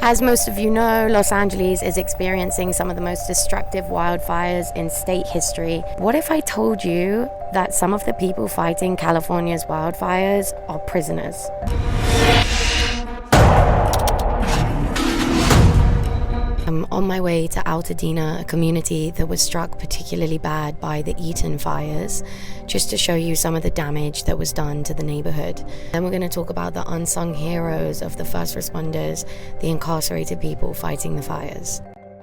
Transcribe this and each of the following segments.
As most of you know, Los Angeles is experiencing some of the most destructive wildfires in state history. What if I told you that some of the people fighting California's wildfires are prisoners? I'm on my way to Altadena, a community that was struck particularly bad by the Eaton fires, just to show you some of the damage that was done to the neighborhood. Then we're going to talk about the unsung heroes of the first responders, the incarcerated people fighting the fires.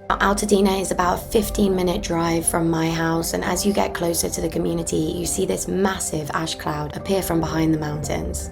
Altadena is about a 15-minute drive from my house, and as you get closer to the community, you see this massive ash cloud appear from behind the mountains.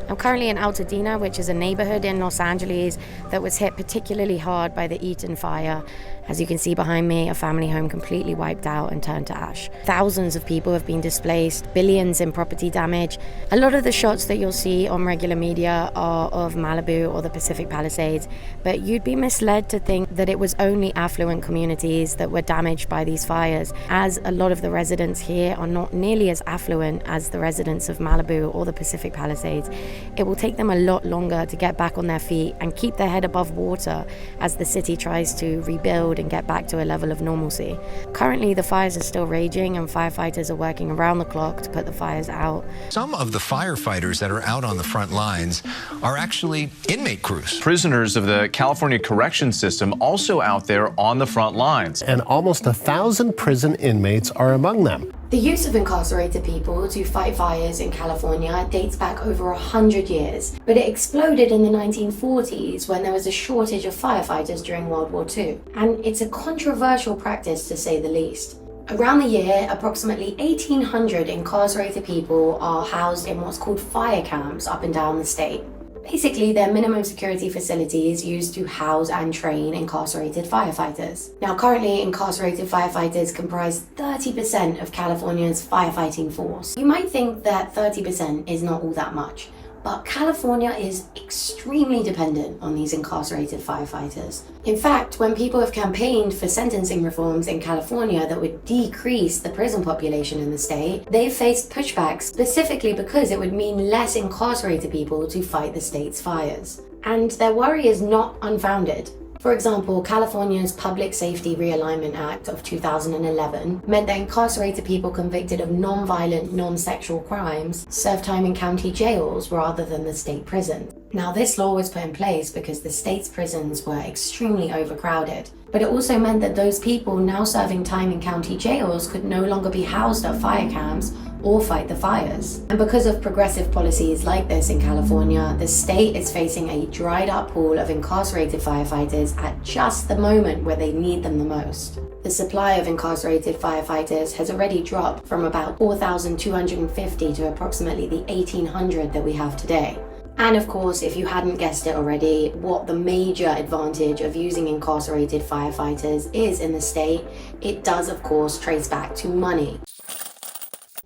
I'm currently in Altadena, which is a neighborhood in Los Angeles that was hit particularly hard by the Eaton fire. As you can see behind me, a family home completely wiped out and turned to ash. Thousands of people have been displaced, billions in property damage. A lot of the shots that you'll see on regular media are of Malibu or the Pacific Palisades, but you'd be misled to think that it was only affluent communities that were damaged by these fires, as a lot of the residents here are not nearly as affluent as the residents of Malibu or the Pacific Palisades. It will take them a lot longer to get back on their feet and keep their head above water as the city tries to rebuild and get back to a level of normalcy. Currently, the fires are still raging and firefighters are working around the clock to put the fires out. Some of the firefighters that are out on the front lines are actually inmate crews. Prisoners of the California correction system also out there on the front lines. And almost 1,000 prison inmates are among them. The use of incarcerated people to fight fires in California dates back over 100 years, but it exploded in the 1940s when there was a shortage of firefighters during World War II. And it's a controversial practice, to say the least. Around the year, approximately 1,800 incarcerated people are housed in what's called fire camps up and down the state. Basically, they're minimum security facilities used to house and train incarcerated firefighters. Now, currently, incarcerated firefighters comprise 30% of California's firefighting force. You might think that 30% is not all that much, but California is extremely dependent on these incarcerated firefighters. In fact, when people have campaigned for sentencing reforms in California that would decrease the prison population in the state, they've faced pushback specifically because it would mean less incarcerated people to fight the state's fires. And their worry is not unfounded. For example, California's Public Safety Realignment Act of 2011 meant that incarcerated people convicted of non-violent, non-sexual crimes served time in county jails rather than the state prison. Now, this law was put in place because the state's prisons were extremely overcrowded, but it also meant that those people now serving time in county jails could no longer be housed at fire camps or fight the fires. And because of progressive policies like this in California, the state is facing a dried up pool of incarcerated firefighters at just the moment where they need them the most. The supply of incarcerated firefighters has already dropped from about 4,250 to approximately the 1,800 that we have today. And of course, if you hadn't guessed it already, what the major advantage of using incarcerated firefighters is in the state, it does of course trace back to money.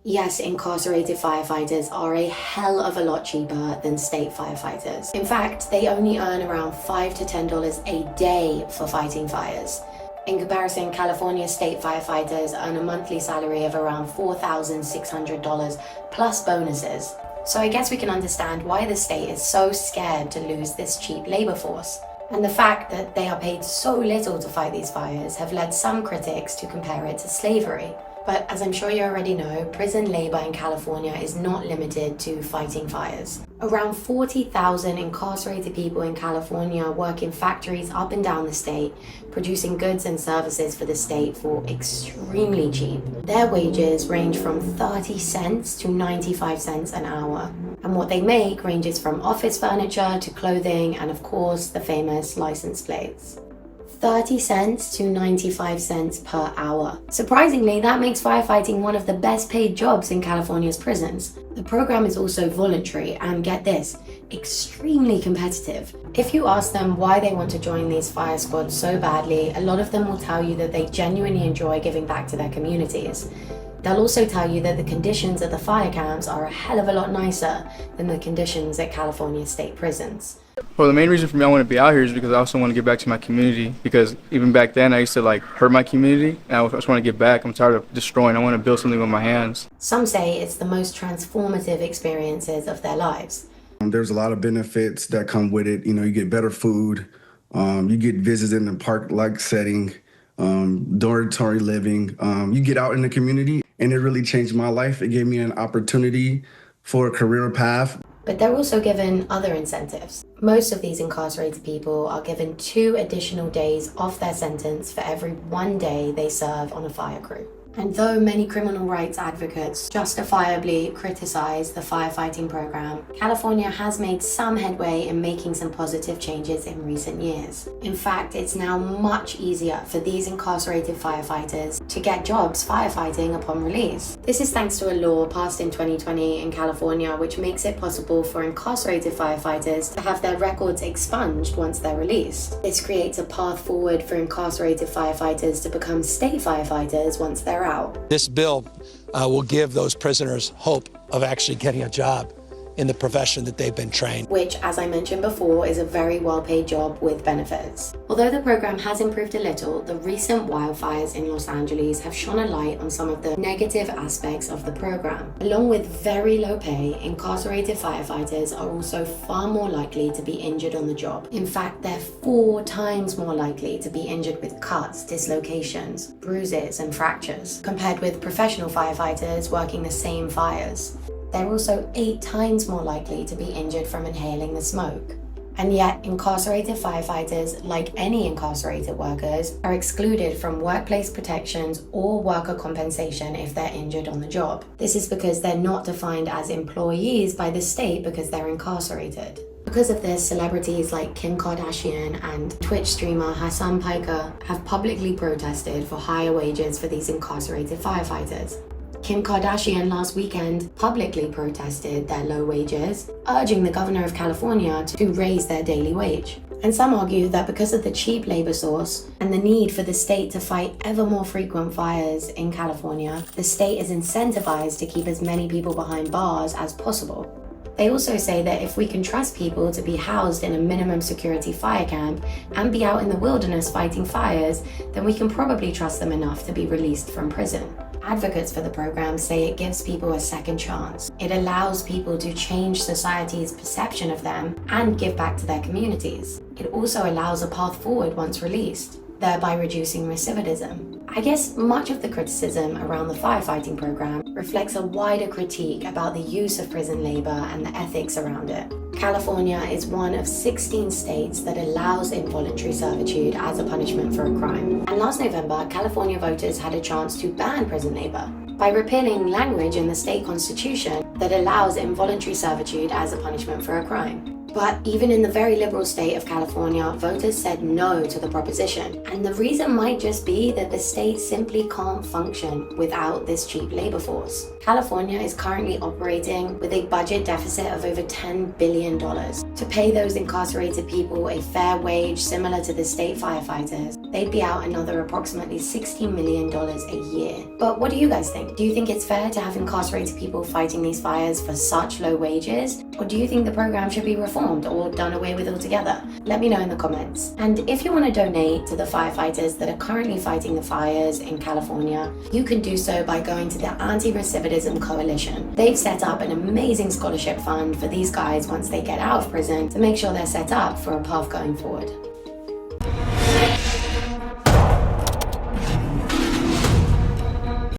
Yes, incarcerated firefighters are a hell of a lot cheaper than state firefighters. In fact, they only earn around $5 to $10 a day for fighting fires. In comparison, California state firefighters earn a monthly salary of around $4,600 plus bonuses. So I guess we can understand why the state is so scared to lose this cheap labor force. And the fact that they are paid so little to fight these fires have led some critics to compare it to slavery. But as I'm sure you already know, prison labor in California is not limited to fighting fires. Around 40,000 incarcerated people in California work in factories up and down the state, producing goods and services for the state for extremely cheap. Their wages range from 30 cents to 95 cents an hour. And what they make ranges from office furniture to clothing and of course the famous license plates. 30 cents to 95 cents per hour. Surprisingly, that makes firefighting one of the best paid jobs in California's prisons. The program is also voluntary and, get this, extremely competitive. If you ask them why they want to join these fire squads so badly, a lot of them will tell you that they genuinely enjoy giving back to their communities. They'll also tell you that the conditions at the fire camps are a hell of a lot nicer than the conditions at California state prisons. Well, the main reason for me I want to be out here is because I also want to get back to my community, because even back then I used to hurt my community, and I just want to get back. I'm tired of destroying. I want to build something with my hands. Some say it's the most transformative experiences of their lives. There's a lot of benefits that come with it. You know, you get better food, You get visits in the park-like setting, dormitory living. You get out in the community, and it really changed my life. It gave me an opportunity for a career path. But they're also given other incentives. Most of these incarcerated people are given 2 additional days off their sentence for every 1 day they serve on a fire crew. And though many criminal rights advocates justifiably criticize the firefighting program, California has made some headway in making some positive changes in recent years. In fact, it's now much easier for these incarcerated firefighters to get jobs firefighting upon release. This is thanks to a law passed in 2020 in California, which makes it possible for incarcerated firefighters to have their records expunged once they're released. This creates a path forward for incarcerated firefighters to become state firefighters once they're out. This bill will give those prisoners hope of actually getting a job in the profession that they've been trained. Which, as I mentioned before, is a very well-paid job with benefits. Although the program has improved a little, the recent wildfires in Los Angeles have shone a light on some of the negative aspects of the program. Along with very low pay, incarcerated firefighters are also far more likely to be injured on the job. In fact, they're 4 times more likely to be injured with cuts, dislocations, bruises, and fractures, compared with professional firefighters working the same fires. They're also 8 times more likely to be injured from inhaling the smoke. And yet, incarcerated firefighters, like any incarcerated workers, are excluded from workplace protections or worker compensation if they're injured on the job. This is because they're not defined as employees by the state because they're incarcerated. Because of this, celebrities like Kim Kardashian and Twitch streamer Hassan Piker have publicly protested for higher wages for these incarcerated firefighters. Kim Kardashian last weekend publicly protested their low wages, urging the governor of California to raise their daily wage. And some argue that because of the cheap labor source and the need for the state to fight ever more frequent fires in California, the state is incentivized to keep as many people behind bars as possible. They also say that if we can trust people to be housed in a minimum security fire camp and be out in the wilderness fighting fires, then we can probably trust them enough to be released from prison. Advocates for the program say it gives people a second chance. It allows people to change society's perception of them and give back to their communities. It also allows a path forward once released, thereby reducing recidivism. I guess much of the criticism around the firefighting program reflects a wider critique about the use of prison labor and the ethics around it. California is one of 16 states that allows involuntary servitude as a punishment for a crime. And last November, California voters had a chance to ban prison labor by repealing language in the state constitution that allows involuntary servitude as a punishment for a crime. But even in the very liberal state of California, voters said no to the proposition. And the reason might just be that the state simply can't function without this cheap labor force. California is currently operating with a budget deficit of over $10 billion. To pay those incarcerated people a fair wage similar to the state firefighters, they'd be out another approximately $60 million a year. But what do you guys think? Do you think it's fair to have incarcerated people fighting these fires for such low wages? Or do you think the program should be reformed or done away with altogether? Let me know in the comments. And if you want to donate to the firefighters that are currently fighting the fires in California, you can do so by going to the Anti-Recidivism Coalition. They've set up an amazing scholarship fund for these guys once they get out of prison to make sure they're set up for a path going forward.